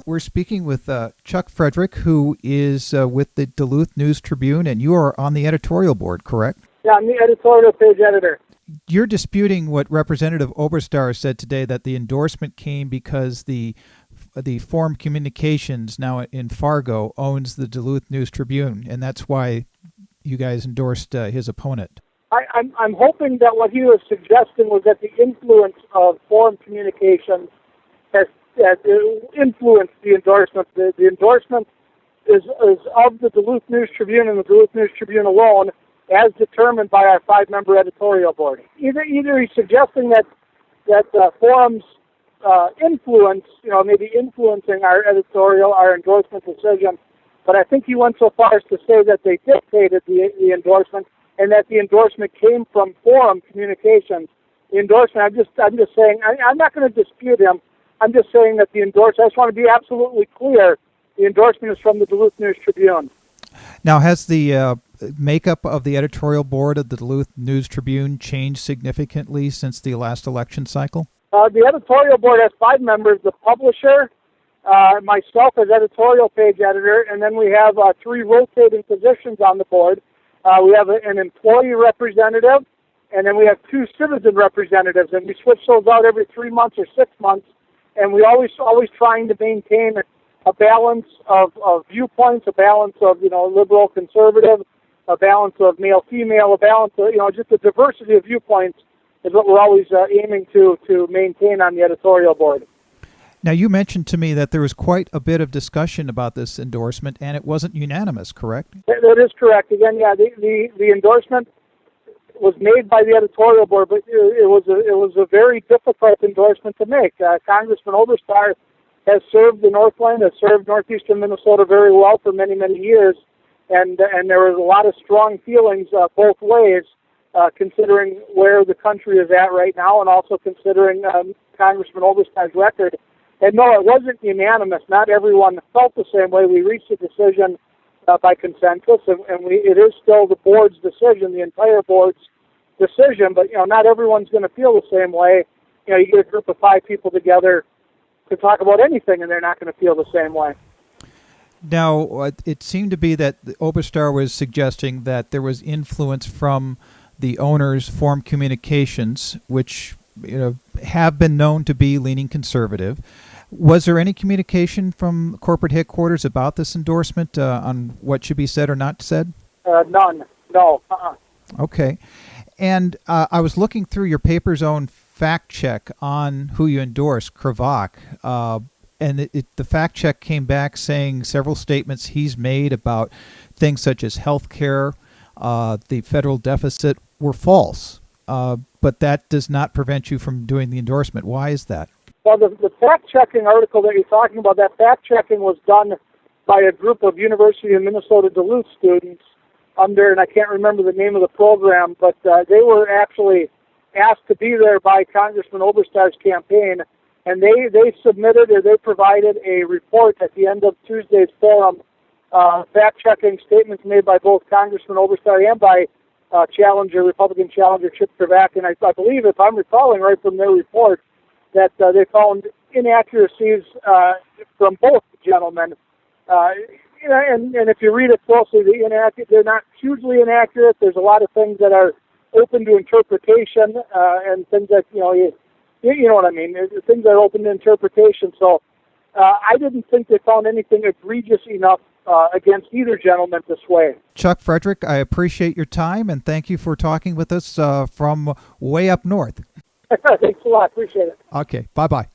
We're speaking with Chuck Frederick, who is with the Duluth News Tribune, and you are on the editorial board, correct? Yeah, I'm the editorial page editor. You're disputing what Representative Oberstar said today, that the endorsement came because the Forum Communications now in Fargo owns the Duluth News Tribune, and that's why you guys endorsed his opponent. I'm hoping that what he was suggesting was that the influence of Forum Communications has influenced the endorsement. The endorsement is of the Duluth News Tribune and the Duluth News Tribune alone, as determined by our 5-member editorial board. Either he's suggesting that Forum's influence, maybe influencing our editorial, our endorsement decision, but I think he went so far as to say that they dictated the endorsement, and that the endorsement came from Forum Communications. The endorsement, I'm just saying, I'm not going to dispute him. I'm just saying that the endorsement, I just want to be absolutely clear, the endorsement is from the Duluth News Tribune. Now, has the makeup of the editorial board of the Duluth News Tribune changed significantly since the last election cycle? The editorial board has 5 members, the publisher, myself as editorial page editor, and then we have 3 rotating positions on the board. We have an employee representative, and then we have 2 citizen representatives, and we switch those out every 3 months or 6 months, and we always trying to maintain a balance of viewpoints, a balance of liberal conservative, a balance of male female, a balance of just a diversity of viewpoints is what we're always aiming to maintain on the editorial board. Now, you mentioned to me that there was quite a bit of discussion about this endorsement, and it wasn't unanimous, correct? That is correct. Again, yeah, the endorsement was made by the editorial board, but it was a very difficult endorsement to make. Congressman Oberstar has served the Northland, has served northeastern Minnesota very well for many, many years, and there was a lot of strong feelings both ways, considering where the country is at right now, and also considering Congressman Oberstar's record. And no, it wasn't unanimous. Not everyone felt the same way. We reached a decision by consensus, and it is still the board's decision, the entire board's decision. But not everyone's going to feel the same way. You get a group of 5 people together to talk about anything, and they're not going to feel the same way. Now, it seemed to be that Oberstar was suggesting that there was influence from the owners, Forum Communications, which have been known to be leaning conservative. Was there any communication from corporate headquarters about this endorsement on what should be said or not said? None. No. Okay. And I was looking through your paper's own fact check on who you endorsed, Craavack, and the fact check came back saying several statements he's made about things such as health care, the federal deficit, were false. But that does not prevent you from doing the endorsement. Why is that? Well, the fact-checking article that you're talking about, that fact-checking was done by a group of University of Minnesota Duluth students under, and I can't remember the name of the program, but they were actually asked to be there by Congressman Oberstar's campaign, and they submitted or they provided a report at the end of Tuesday's forum, fact-checking statements made by both Congressman Oberstar and by Republican challenger Chip Craavack, and I believe, if I'm recalling right from their report, that they found inaccuracies from both gentlemen. And if you read it closely, they're not hugely inaccurate. There's a lot of things that are open to interpretation, and things that, you know what I mean, things that are open to interpretation. So I didn't think they found anything egregious enough against either gentleman this way. Chuck Frederick, I appreciate your time, and thank you for talking with us from way up north. Thanks a lot. Appreciate it. Okay. Bye-bye.